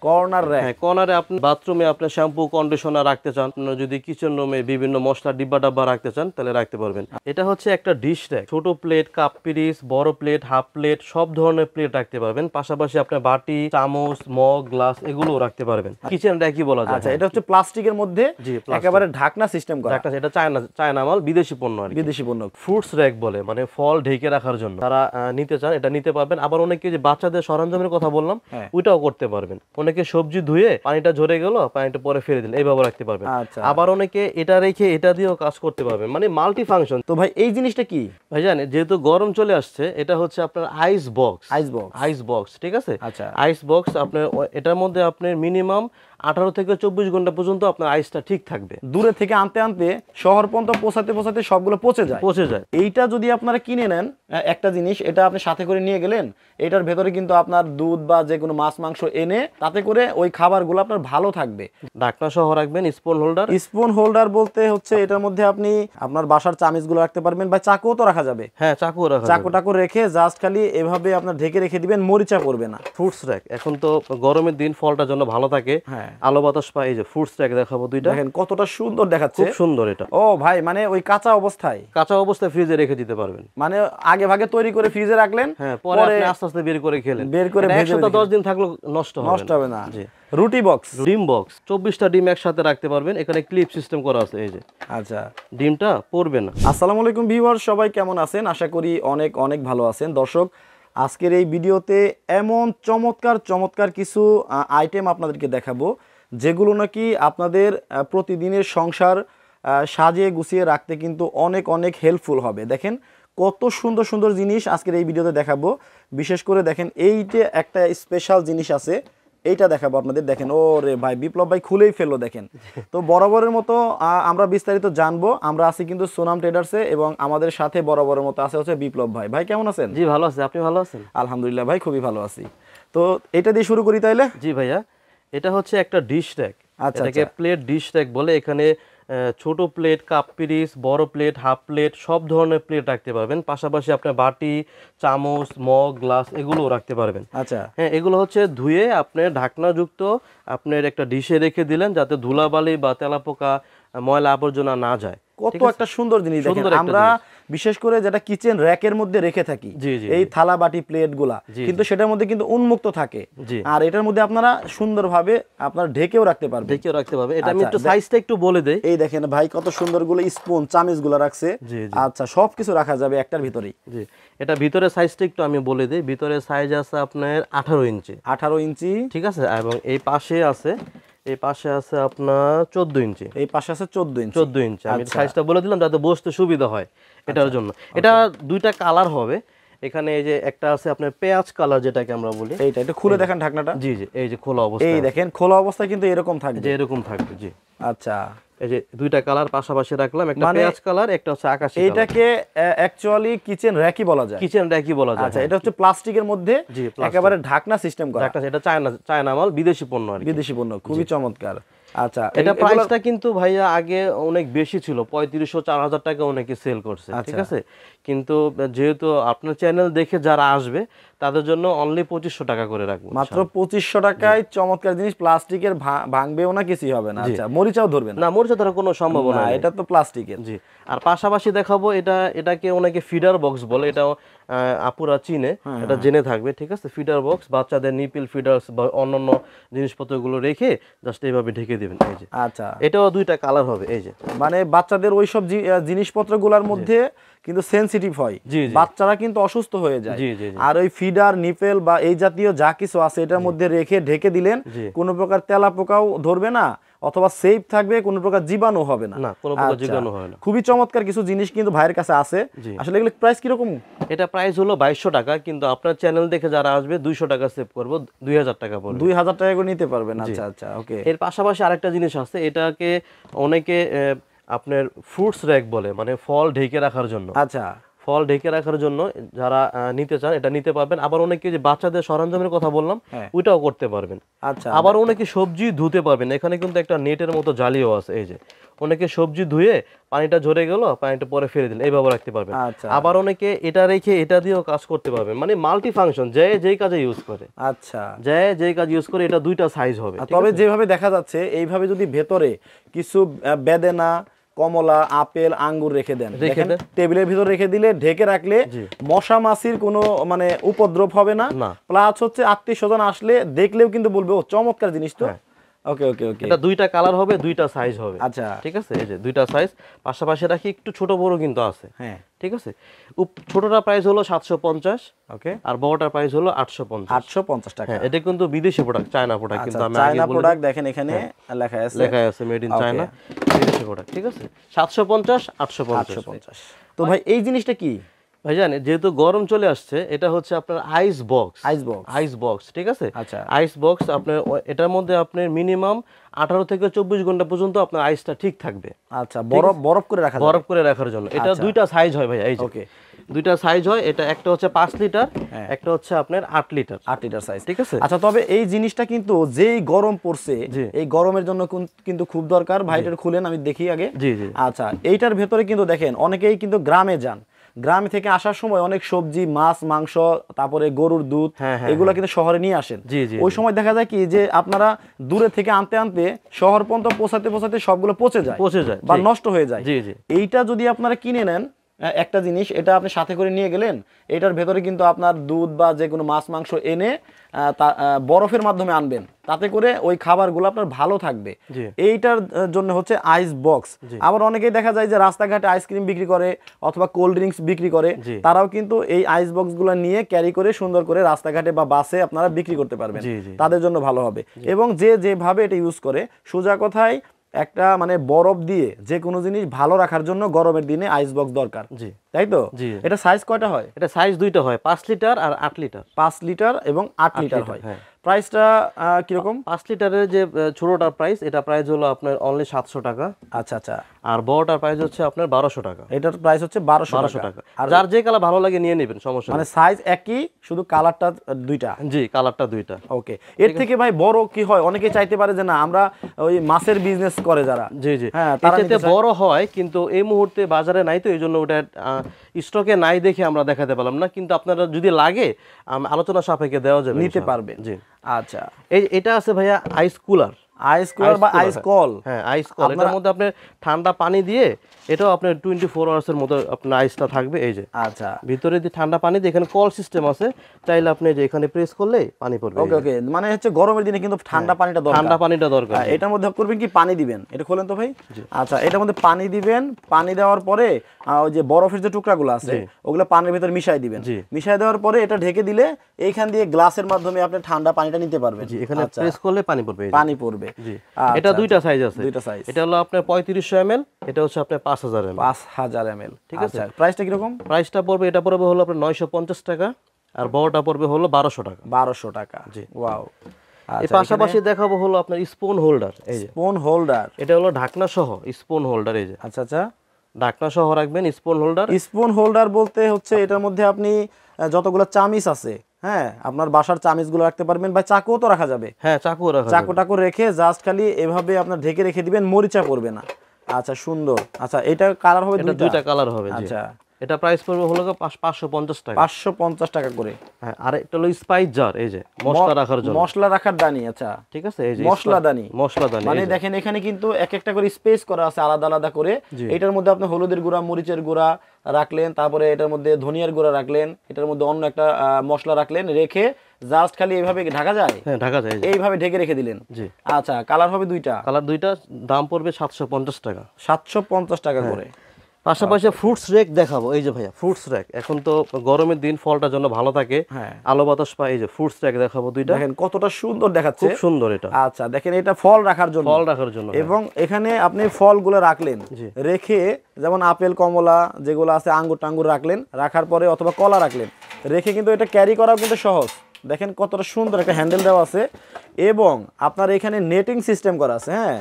Corner rack. হ্যাঁ, কর্নারে আপনি বাথরুমে আপনি শ্যাম্পু কন্ডিশনার রাখতে চান, আপনার যদি কিচেন রুমে বিভিন্ন মশলা ডিব্বা ডাব্বা রাখতে চান তাহলে রাখতে পারবেন। এটা হচ্ছে একটা ডিশ র‍্যাক, ছোট প্লেট, কাপ পিরিচ, বড় প্লেট, হাফ প্লেট, সব ধরনের প্লেট রাখতে পারবেন। পাশাপাশি আপনি বাটি, চামচ, মগ, গ্লাস এগুলোও রাখতে পারবেন। কিচেন র‍্যাকই বলা যায়। আচ্ছা, এটা হচ্ছে প্লাস্টিকের মধ্যে একেবারে ঢাকনা সিস্টেম করা। ঢাকনা, এটা চায়না মাল, বিদেশি পণ্য আর কি। বিদেশি পণ্য। ফ্রুটস র‍্যাক বলে, মানে ফল ঢেকে রাখার জন্য। তারা নিতে চান এটা নিতে পারবেন। আবার অনেকে যে বাচ্চাদের সরঞ্জামের কথা বললাম ওইটাও করতে পারবেন। অনেকে সবজি ধুয়ে পানিটা ঝরে গেল, পানিটা পরে ফেলে দিলেন, এইভাবে রাখতে পারবেন। আবার অনেকে এটা রেখে এটা দিয়েও কাজ করতে পারবেন, মানে মাল্টি ফাংশন। তো ভাই এই জিনিসটা কি ভাই জানেন, যেহেতু গরম চলে আসছে, এটা হচ্ছে আপনার আইস বক্স। আইস বক্স, ঠিক আছে। আচ্ছা, আইস বক্স আপনার, এটার মধ্যে আপনার মিনিমাম 18 থেকে 24 ঘন্টা পর্যন্ত আপনার আইসটা ঠিক থাকবে। দূরে থেকে আনতে আনতে শহর পর্যন্ত পৌঁছাতে সবগুলো পচে যায়। এইটা যদি আপনারা কিনে নেন, একটা জিনিস এটা আপনি সাথে করে নিয়ে গেলেন, এটার ভেতরে কিন্তু আপনার দুধ বা যে কোনো মাছ মাংস এনে তাতে করে ওই খাবারগুলো আপনার ভালো থাকবে। ঢাকনা সহ রাখবেন। স্পুন হোল্ডার বলতে হচ্ছে এটার মধ্যে আপনি আপনার বাসার চামচগুলো রাখতে পারবেন, বা চাকুও তো রাখা যাবে। হ্যাঁ, চাকু রেখে জাস্ট খালি এভাবে আপনার ঢেকে রেখে দিবেন, মরিচা পড়বে না। ফ্রুটস র‍্যাক, এখন তো গরমের দিন, ফলটার জন্য ভালো থাকে, আলো বাতাস পায়। এই যে ফ্রুটস র‍্যাক দেখাবো দুইটা, দেখেন কতটা সুন্দর দেখাচ্ছে, খুব সুন্দর এটা। ও ভাই, মানে ওই কাঁচা অবস্থায় ফ্রিজে রেখে দিতে পারবেন। মানে আগে ভাগে তৈরি করে ফ্রিজে রাখলেন, হ্যাঁ, পরে আপনি আস্তে আস্তে বের করে খেলেন। 10 দিন থাকলো নষ্ট হবে না। জি। রুটি বক্স, ডিম বক্স, 24টা ডিম একসাথে রাখতে পারবেন। এখানে ক্লিপ সিস্টেম করা আছে, এই যে। আচ্ছা, ডিমটা পড়বে না। আসসালামু আলাইকুম ভিউয়ার্স, সবাই কেমন আছেন? আশা করি অনেক অনেক ভালো আছেন। দর্শক, আজকের এই ভিডিওতে এমন চমৎকার কিছু আইটেম আপনাদেরকে দেখাবো, যেগুলো নাকি আপনাদের প্রতিদিনের সংসার সাজিয়ে গুছিয়ে রাখতে কিন্তু অনেক অনেক হেল্পফুল হবে। দেখেন কত সুন্দর সুন্দর জিনিস আজকের এই ভিডিওতে দেখাবো। বিশেষ করে দেখেন এই যে একটা স্পেশাল জিনিস আছে, এইটা দেখাবো আপনাদের। দেখেন, ও রে ভাই, বিপ্লব ভাই খুলেই ফেললো। দেখেন, তো বরাবরের মতো আমরা বিস্তারিত জানবো। আমরা আছি কিন্তু সোনাম ট্রেডার্সে, এবং আমাদের সাথে বরাবরের মতো আছে হচ্ছে বিপ্লব ভাই। ভাই কেমন আছেন? জি ভালো আছি, আপনি ভালো আছেন? আলহামদুলিল্লাহ ভাই, খুবই ভালো আছি। তো এটা দিয়ে শুরু করি তাইলে। জি ভাইয়া, এটা হচ্ছে একটা ডিশ র‍্যাক। এটাকে প্লেট ডিশ র‍্যাক বলে। এখানে ছোট প্লেট, কাপ পিরিচ, বড় প্লেট, হাফ প্লেট, সব ধরনের প্লেট রাখতে পারবেন। পাশাপাশি আপনার বাটি, চামচ, মগ, গ্লাস এগুলোও রাখতে পারবেন। আচ্ছা, হ্যাঁ, এগুলো হচ্ছে ধুয়ে আপনার ঢাকনাযুক্ত আপনার একটা ডিশে রেখে দিলেন, যাতে ধুলাবালি বা তেলাপোকা, ময়লা আবর্জনা না যায়। কত একটা সুন্দর জিনিস। দেখেন, আমরা বিশেষ করে যেটা কিচেন র‍্যাকের মধ্যে রেখে থাকি, এই থালা বাটি প্লেট গুলা, কিন্তু সেটার মধ্যে কিন্তু উন্মুক্ত থাকে। আর এটার মধ্যে আপনারা সুন্দরভাবে আপনারা ঢেকেও রাখতে পারবেন। এটা আমি একটু সাইজটা একটু বলে দেই। এই দেখেন ভাই, কত সুন্দর গুলো স্পুন, চামচ গুলো রাখছে। আচ্ছা, সবকিছু রাখা যাবে একটার ভিতরেই। জি, এটা ভিতরে সাইজটা একটু আমি বলে দেই। ভিতরে সাইজ আছে আপনার 18 ইঞ্চি। 18 ইঞ্চি, ঠিক আছে। এবং এই পাশে আছে আপনার 14 ইঞ্চি। এই পাশে আছে 14 ইঞ্চি। আমি সাইজটা বলে দিলাম যাতে বসতে সুবিধা হয় এটার জন্য। এটা দুইটা কালার হবে। এখানে এই যে একটা আছে আপনার পেঁয়াজ কালার, যেটাকে আমরা বলি। এইটা একটু খুলে দেখেন ঢাকনাটা। জি, এই যে খোলা অবস্থা। এই দেখেন খোলা অবস্থায় কিন্তু এরকম থাকবে। জি। আচ্ছা, এই যে দুইটা কালার পাশাপাশি রাখলাম, একটা পেঁয়াজ কালার, একটা হচ্ছে আকাশী কালার। এটাকে অ্যাকচুয়ালি কিচেন র‍্যাকই বলা যায়। আচ্ছা, এটা হচ্ছে প্লাস্টিকের মধ্যে একেবারে ঢাকনা সিস্টেম করা। এটা চায়না মাল, বিদেশি পণ্য আর কি। বিদেশি পণ্য, খুবই চমৎকার। আচ্ছা, এটা প্রাইসটা কিন্তু ভাইয়া আগে অনেক বেশি ছিল, 3500-4000 টাকা অনেকে সেল করছে, ঠিক আছে। কিন্তু যেহেতু আপনার চ্যানেল দেখে যারা আসবে তাদের জন্য অনলি 2500 টাকা করে রাখবো। মাত্র 2500 টাকায় চমৎকার জিনিস। প্লাস্টিকের ভাঙবেও না, কিছুই হবে না। আচ্ছা, মরিচাও ধরবে না? মরিচা ধরার কোনো সম্ভাবনা নেই, এটা তো প্লাস্টিকের। জি। আর পাশাপাশি দেখাবো, এটাকে অনেকে ফিডার বক্স বলে। এটাও আপুরা চিনে, এটা জেনে থাকবে, ঠিক আছে। ফিডার বক্স, বাচ্চাদের নিপিল ফিডার্স বা অন্যান্য জিনিসপত্রগুলো রেখে জাস্ট এইভাবে ঢেকে দিবেন। এই যে, আচ্ছা, এটাও দুইটা কালার হবে। এই যে, মানে বাচ্চাদের ওইসব জিনিসপত্রগুলোর মধ্যে কিন্তু সেনসিটিভ হয়, বাচ্চারা কিন্তু অসুস্থ হয়ে যায়। আর ওই ফিডার, নিপেল বা এই জাতীয় যা কিছু আছে এটার মধ্যে রেখে ঢেকে দিলেন, কোনো প্রকার তেলাপোকাও ধরবে না, অথবা সেফ থাকবে, কোনো প্রকার জীবাণু হবে না। খুবই চমৎকার কিছু জিনিস কিন্তু ভাইয়ের কাছে আছে। আসলে এগুলো প্রাইস কিরকম? এটা প্রাইস হলো 2200 টাকা, কিন্তু আপনার চ্যানেল দেখে যারা আসবে 200 টাকা সেভ করবো, 2000 টাকা পড়বে। 2000 টাকা করে নিতে পারবেন। আচ্ছা, ওকে। এর পাশাপাশি আরেকটা জিনিস আছে, এটাকে অনেকে আপনার ফ্রুটস র‍্যাক বলে, মানে ফল ঢেকে রাখার জন্য। আচ্ছা, ফল ঢেকে রাখার জন্য যারা নিতে চান এটা নিতে পারবেন। আবার অনেকে যে বাচ্চাদের সরঞ্জামের কথা বললাম ওইটাও করতে পারবেন। আচ্ছা, আবার অনেকে সবজি ধুতে পারবেন, এখানে কিন্তু একটা নেটের মতো জালিও আছে। এই যে অনেকে সবজি ধুয়ে পানিটা ঝরে গেল, পানিটা পরে ফেলে দিলেন, এইভাবে রাখতে পারবেন। আচ্ছা, আবার অনেকে এটা রেখে এটা দিয়েও কাজ করতে পারবেন, মানে মাল্টি ফাংশন, যে যেই কাজে ইউজ করে, আচ্ছা, যে যেই কাজ ইউজ করে, এটা দুইটা সাইজ হবে। তবে যেভাবে দেখা যাচ্ছে এইভাবে যদি ভেতরে কিছু বেদেনা, কমলা, আপেল, আঙ্গুর রেখে দেন, টেবিলের ভিতর রেখে দিলে, ঢেকে রাখলে মশা মাছির কোনো মানে উপদ্রব হবে না। প্লাস হচ্ছে আত্মীয় স্বজন আসলে দেখলেও কিন্তু বলবে ও চমৎকার জিনিস তো। ওকে ওকে ওকে, এটা দুইটা কালার হবে, দুইটা সাইজ হবে। আচ্ছা, ঠিক আছে, এই যে দুইটা সাইজ পাশাপাশি রাখি, একটু ছোট বড় কিন্তু আছে। হ্যাঁ, ঠিক আছে। ছোটটা প্রাইস হলো 750, ওকে, আর বড়টার প্রাইস হলো 850 টাকা। হ্যাঁ, এটা কিন্তু বিদেশি প্রোডাক্ট, চায়না প্রোডাক্ট, কিন্তু আমি চায়না প্রোডাক্ট দেখেন এখানে লেখা আছে মেড ইন চায়না, বিদেশি প্রোডাক্ট। ঠিক আছে, 750 850। তো ভাই এই জিনিসটা কি ভাইজান, যেহেতু গরম চলে আসছে, এটা হচ্ছে আপনার আইস বক্স। ঠিক আছে, আচ্ছা, আইস বক্স আপনার, এটার মধ্যে আপনার মিনিমাম 18 থেকে 24 ঘন্টা পর্যন্ত আপনার আইসটা ঠিক থাকবে। আচ্ছা, বরফ করে রাখার জন্য এটা দুইটা সাইজ হয় ভাই। এই যে ওকে, দুইটা সাইজ হয়, এটা একটা হচ্ছে 5 লিটার, একটা হচ্ছে আপনার 8 লিটার সাইজ। ঠিক আছে। আচ্ছা, তবে এই জিনিসটা কিন্তু যেই গরম পড়ছে, এই গরমের জন্য কিন্তু খুব দরকার। ভাইটার খুলেন, আমি দেখি আগে। জি জি। আচ্ছা, এইটার ভেতরে কিন্তু দেখেন অনেকেই কিন্তু গ্রামে যান, গ্রাম থেকে আসার সময় অনেক সবজি, মাছ, মাংস, তারপরে গরুর দুধ, এগুলো কিন্তু শহরে নিয়ে আসেন। ওই সময় দেখা যায় কি যে আপনারা দূরে থেকে আনতে আনতে শহর পর্যন্ত পৌঁছাতে সবগুলো পচে যায় বা নষ্ট হয়ে যায়। এইটা যদি আপনারা কিনে নেন, একটা জিনিস এটা আপনি সাথে করে নিয়ে গেলেন, এটার ভেতরে কিন্তু আপনার দুধ বা যে কোনো মাছ মাংস এনে বরফের মাধ্যমে আনবেন, তাতে করে ওই খাবারগুলো আপনার ভালো থাকবে। এইটার জন্য হচ্ছে আইস বক্স। আবার অনেকেই দেখা যায় যে রাস্তাঘাটে আইসক্রিম বিক্রি করে অথবা কোল্ড ড্রিঙ্কস বিক্রি করে, তারাও কিন্তু এই আইস বক্সগুলো নিয়ে ক্যারি করে সুন্দর করে রাস্তাঘাটে বা বাসে আপনারা বিক্রি করতে পারবেন, তাদের জন্য ভালো হবে। এবং যেভাবে এটা ইউজ করে, সোজা কথায় একটা মানে বরফ দিয়ে যে কোনো জিনিস ভালো রাখার জন্য গরমের দিনে আইস বক্স দরকার, তাই তো? এটা সাইজ কয়টা হয়? এটা সাইজ দুইটা হয়, 5 লিটার আর 8 লিটার। 5 লিটার এবং 8 লিটার হয়। প্রাইসটা কিরকম? 5 লিটারের যে ছোটটার প্রাইস, এটা প্রাইস হলো আপনার অনলি 700 টাকা। আচ্ছা আচ্ছা। আর বড়টার প্রাইস হচ্ছে আপনার 1200 টাকা। এটার প্রাইস হচ্ছে 1200 টাকা। আর যার যে কালার ভালো লাগে নিয়ে নেবেন, সমস্যা মানে সাইজ একই, শুধু কালারটা দুইটা। জি, কালারটা দুইটা। ওকে। এর থেকে ভাই বড় কি হয়? অনেকে চাইতে পারে যে না, আমরা ওই মাছের বিজনেস করে যারা, জি জি, হ্যাঁ, এটাতে বড় হয়, কিন্তু এই মুহূর্তে বাজারে নাই, তো এইজন্য ওটা স্টকে নাই দেখে আমরা দেখাতে পারলাম না। কিন্তু আপনারা যদি লাগে আলোচনা সাপেক্ষে দেওয়া যাবে, নিতে পারবেন। জি। আচ্ছা, এটা আছে ভাইয়া আইস কুলার বা আইস কল। হ্যাঁ, আইস কল। এটার মধ্যে আপনি ঠান্ডা পানি দিয়ে, এটাও আপনার 24 আওয়ার্সের মতো আপনার আইসটা থাকবে। এই যে আচ্ছা, ভিতরে দিয়ে ঠান্ডা পানি দিয়ে, এখানে কল সিস্টেম আছে, চাইলে আপনি যে এখানে প্রেস করলে পানি পড়বে। ওকে ওকে, মানে হচ্ছে গরমের দিনে কিন্তু ঠান্ডা পানিটা দরকার। এটার মধ্যে করবেন কি, পানি দিবেন। এটা খোলেন তো ভাই। আচ্ছা, এটার মধ্যে পানি দিবেন। পানি দেওয়ার পরে ওই যে বরফের যে টুকরাগুলো আছে ওগুলো পানির ভিতর মিশাই দিবেন। মিশাই দেওয়ার পরে এটা ঢেকে দিলে এইখান দিয়ে গ্লাসের মাধ্যমে আপনি ঠান্ডা পানিটা নিতে পারবেন। এখানে প্রেস করলে পানি পড়বে। এটা দুইটা সাইজ আছে। এটা হলো আপনার 3500 ml, এটা হচ্ছে আপনার 5000 ml। ঠিক আছে। প্রাইসটা কি রকম? প্রাইসটা পড়বে, এটা পড়বে হলো আপনার 950 টাকা, আর বড়টা পড়বে হলো 1200 টাকা। 1200 টাকা। জি, ওয়াও। এর পাশাপাশি দেখাবো হলো আপনার স্পুন হোল্ডার। এই যে স্পুন হোল্ডার, এটা হলো ঢাকনা সহ স্পুন হোল্ডার। এই যে আচ্ছা আচ্ছা, ঢাকনা সহ রাখবেন স্পুন হোল্ডার। স্পুন হোল্ডার বলতে হচ্ছে এটার মধ্যে আপনি যতগুলো চামিচ আছে, হ্যাঁ, আপনার বাসার চামিচগুলো রাখতে পারবেন, বা চাকুও তো রাখা যাবে। হ্যাঁ, চাকু রেখে জাস্ট খালি এভাবে আপনার ঢেকে রেখে দিবেন, মরিচা পড়বে না। আচ্ছা, সুন্দর। আচ্ছা, এটা কালার হবে দুইটা কালার হবে। আচ্ছা, এটা প্রাইস পড়বে হলো 550 টাকা। 550 টাকা করে। হ্যাঁ, আর এটা হলো স্পাইস জার। এই যে মশলা রাখার জন্য, মশলা রাখার দানি। আচ্ছা, ঠিক আছে। এই যে মশলাদানি। মানে দেখেন এখানে কিন্তু এক একটা করে স্পেস করা আছে আলাদা আলাদা করে। এটার মধ্যে আপনি হলুদের গুঁড়া, মরিচের গুঁড়া রাখলেন, তারপরে এটার মধ্যে ধনিয়ার গুঁড়া রাখলেন, এটার মধ্যে অন্য একটা মশলা রাখলেন, রেখে জাস্ট খালি এইভাবে ঢাকা যায়। হ্যাঁ, ঢাকা যায়। এইভাবে ঢেকে রেখে দিলেন। জি। আচ্ছা, কালার হবে দুইটা। দাম পড়বে 750 টাকা। 750 টাকা করে। পাশাপাশি ফ্রুটস রেক দেখাবো। এই যে ভাইয়া ফ্রুটস রেক, এখন তো গরমের দিন ফলটার জন্য ভালো থাকে, আলো বাতাস পায়। এই যে ফ্রুটস রেক দেখাবো দুইটা। দেখেন কতটা সুন্দর দেখাচ্ছে, খুব সুন্দর এটা। আচ্ছা, দেখেন এটা ফল রাখার জন্য। এবং এখানে আপনি ফলগুলো রাখলেন, রেখে যেমন আপেল, কমলা যেগুলো আছে, আঙ্গুর টাঙ্গুর রাখলেন, রাখার পরে অথবা কলা রাখলেন, রেখে কিন্তু এটা ক্যারি করাও কিন্তু সহজ। দেখেন কতটা সুন্দর একটা হ্যান্ডেল দেওয়া আছে, এবং আপনার এখানে নেটিং সিস্টেম করা আছে। হ্যাঁ,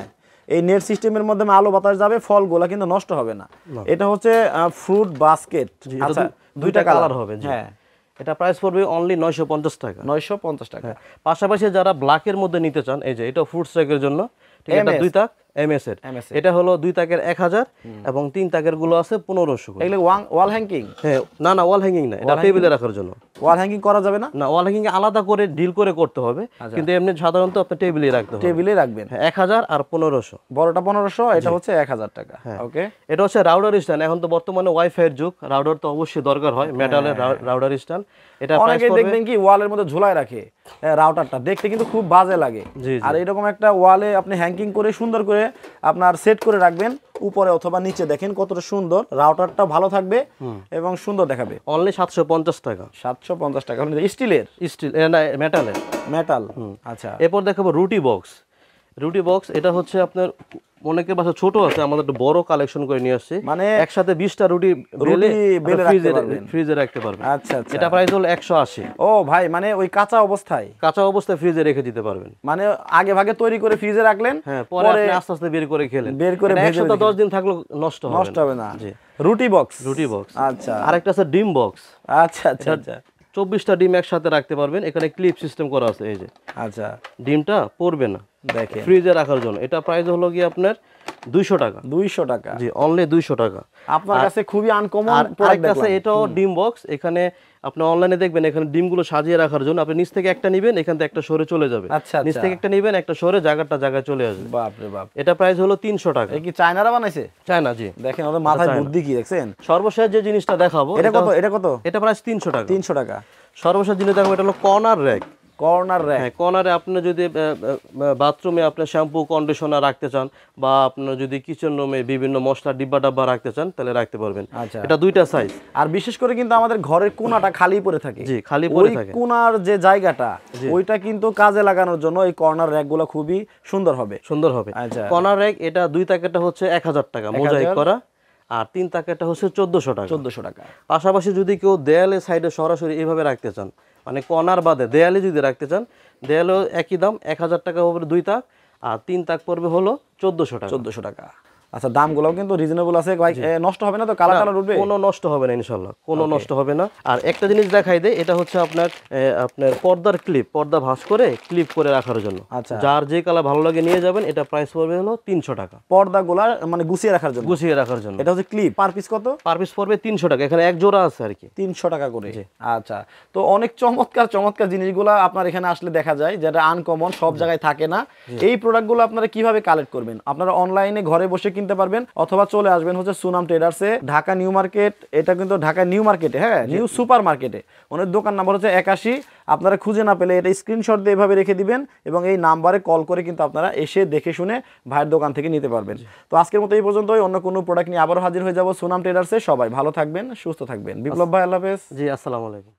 এই নেট সিস্টেমের মাধ্যমে আলো বাতাস যাবে, ফলগুলা কিন্তু নষ্ট হবে না। এটা হচ্ছে ফ্রুট বাস্কেট। আচ্ছা, দুইটা কালার হবে। হ্যাঁ, এটা প্রাইস পড়বে অনলি 950 টাকা। 950 টাকা। পাশাপাশি যারা ব্ল্যাকের মধ্যে নিতে চান, এই যে এটা ফ্রুটস রেকের জন্য, ঠিক আছে, দুই তাক এমএস এর। এটা হলো দুই তাকের 1000 এবং তিন তাকের গুলো আছে 1500 করে। এগুলো ওয়াল হ্যাঙ্গিং? হ্যাঁ, না ওয়াল হ্যাঙ্গিং না, এটা টেবিলে রাখার জন্য। ওয়াল হ্যাঙ্গিং করা যাবে না? না, ওয়াল হ্যাঙ্গিং আলাদা করে ডিল করে করতে হবে, কিন্তু এমনি সাধারণত আপনি টেবিলে রাখতে হবে। টেবিলে রাখবেন। 1000 আর 1500। বড়টা 1500, এটা হচ্ছে 1000 টাকা। ওকে, এটা হচ্ছে রাউটার স্ট্যান্ড। এখন তো বর্তমানে ওয়াইফাই এর যুগ, রাউটার তো অবশ্যই দরকার হয়, মেটালের রাউটার স্ট্যান্ড। এটা অনেকে দেখবেন কি ওয়ালের মধ্যে ঝুলায় রাখে রাউটারটা, দেখতে কিন্তু খুব বাজে লাগে। আর এরকম একটা ওয়ালে আপনি হ্যাঙ্গিং করে সুন্দর করে আপনার সেট করে রাখবেন, উপরে অথবা নিচে। দেখেন কতটা সুন্দর, রাউটারটা ভালো থাকবে এবং সুন্দর দেখাবে। অনলি 750 টাকা। 750 টাকা। স্টিলের? স্টিল না, মেটালের। মেটাল। আচ্ছা, এরপর দেখাবো রুটি বক্স। রুটি বক্স এটা হচ্ছে আপনার অনেকের বাসা ছোট আছে, আমাদের একটু বড় কালেকশন করে নিয়ে আসছি। মানে একসাথে 20টা রুটি বেলে ফ্রিজে রাখতে পারবেন। আচ্ছা আচ্ছা। এটা প্রাইস হলো 180। ও ভাই, মানে ওই কাঁচা অবস্থায় ফ্রিজে রেখে দিতে পারবেন। মানে আগে ভাগে তৈরি করে ফ্রিজে রাখলেন, হ্যাঁ, পরে আপনি আস্তে আস্তে বের করে খেলেন। বের করে 1 সপ্তাহ 10 দিন থাকলো নষ্ট হবে না। জি, রুটি বক্স। রুটি বক্স। আচ্ছা, আরেকটা আছে ডিম বক্স। আচ্ছা আচ্ছা আচ্ছা। 24টা ডিম একসাথে রাখতে পারবেন, এখানে ক্লিপ সিস্টেম করা আছে। এই যে আচ্ছা, ডিমটা পড়বে না, দেখেন ফ্রিজে রাখার জন্য। এটা প্রাইস হলো কি আপনার 200 টাকা। 200 টাকা? জি, অনলি 200 টাকা। আপনার কাছে খুবই আনকমন প্রোডাক্ট আছে। এটাও ডিম বক্স। এখানে আপনি অনলাইনে দেখবেন, এখানে ডিমগুলো সাজিয়ে রাখার জন্য আপনি নিচ থেকে একটা নিবেন, এখান থেকে একটা সরে চলে যাবে। আচ্ছা, নিচ থেকে একটা নিবেন, একটা সরে জায়গায় চলে আসবে। বাপ রে বাপ। এটা প্রাইস হলো 300 টাকা। এই কি চায়নারা বানাইছে? চায়না, জি। দেখেন ওদের মাথায় বুদ্ধি কি, দেখছেন? সর্বশেষ যে জিনিসটা দেখাবো, এটা কত? এটা কত? এটা প্রাইস 300 টাকা। 300 টাকা। সর্বশেষ জিনিস দেখাবো, এটা হলো কর্নার র‍্যাক। Corner rack? হ্যাঁ, কর্নারে আপনি যদি বাথরুমে আপনি শ্যাম্পু কন্ডিশনার রাখতে চান, বা আপনার যদি কিচেন রুমে বিভিন্ন মশলা ডিব্বা ডাব্বা রাখতে চান, তাহলে রাখতে পারবেন। আচ্ছা, এটা দুইটা সাইজ। আর বিশেষ করে কিন্তু আমাদের ঘরের কোণাটা খালি পড়ে থাকে। জি, খালি পড়ে থাকে। ওই কোণার যে জায়গাটা, ওইটা কিন্তু কাজে লাগানোর জন্য এই কর্নার র‍্যাকগুলো খুবই সুন্দর হবে। আচ্ছা, কর্নার র‍্যাক এটা দুই তাকেরটা হচ্ছে 1000 টাকা মোজাইক করা, আর তিন তাকেরটা হচ্ছে 1400 টাকা। 1400 টাকা। পাশাপাশি যদি কেউ দেয়ালে সাইডে সরাসরি এইভাবে রাখতে চান, মানে কর্নার বাদে দেয়ালে যদি রাখতে চান, দেয়ালেও একই দাম, 1000 টাকা হবে দুই তাক, আর তিন তাক পড়বে হলো 1400 টাকা। 1400 টাকা। আচ্ছা, দামগুলোও কিন্তু রিজনেবল আছে ভাই। নষ্ট হবে না তো? কালার উঠবে? কোনো নষ্ট হবে না ইনশাআল্লাহ, কোনো নষ্ট হবে না। আর একটা জিনিস দেখাই দেই, এটা হচ্ছে আপনার পর্দার ক্লিপ, পর্দা ভাঁজ করে ক্লিপ করে রাখার জন্য। আচ্ছা, যার যে কালার ভালো লাগে নিয়ে যাবেন। এটা প্রাইস পড়বে হলো 300 টাকা। পর্দাগুলা মানে গুছিয়ে রাখার জন্য। এটা হচ্ছে ক্লিপ। পার পিস কত? পার পিস পড়বে 300 টাকা। এখানে এক জোড়া আছে আর কি, 300 টাকা করে। আচ্ছা, তো অনেক চমৎকার জিনিসগুলো আপনার এখানে আসলে দেখা যায়, যেটা আনকমন, সব জায়গায় থাকে না। এই প্রোডাক্টগুলো আপনারা কিভাবে কালেক্ট করবেন? আপনারা অনলাইনে ঘরে বসে কিনতে পারবেন, অথবা চলে আসবেন হচ্ছে সুনাম ট্রেডার্সে, ঢাকা নিউ মার্কেট। এটা কিন্তু ঢাকা নিউ মার্কেটে, হ্যাঁ, নিউ সুপার মার্কেটে। ওনার দোকান নাম্বার হচ্ছে 81। আপনারা খুঁজে না পেলে এটা স্ক্রিনশট দিয়ে এভাবে রেখে দিবেন, এবং এই নাম্বারে কল করে কিন্তু আপনারা এসে দেখে শুনে ভাইয়ের দোকান থেকে নিতে পারবেন। তো আজকের মতো এই পর্যন্তই। অন্য কোনো প্রোডাক্ট নিয়ে আবারও হাজির হয়ে যাব সুনাম ট্রেডার্সে। সবাই ভালো থাকবেন, সুস্থ থাকবেন। বিপ্লব ভাই, আল্লাহ হাফেজ। জি, আসসালামু আলাইকুম।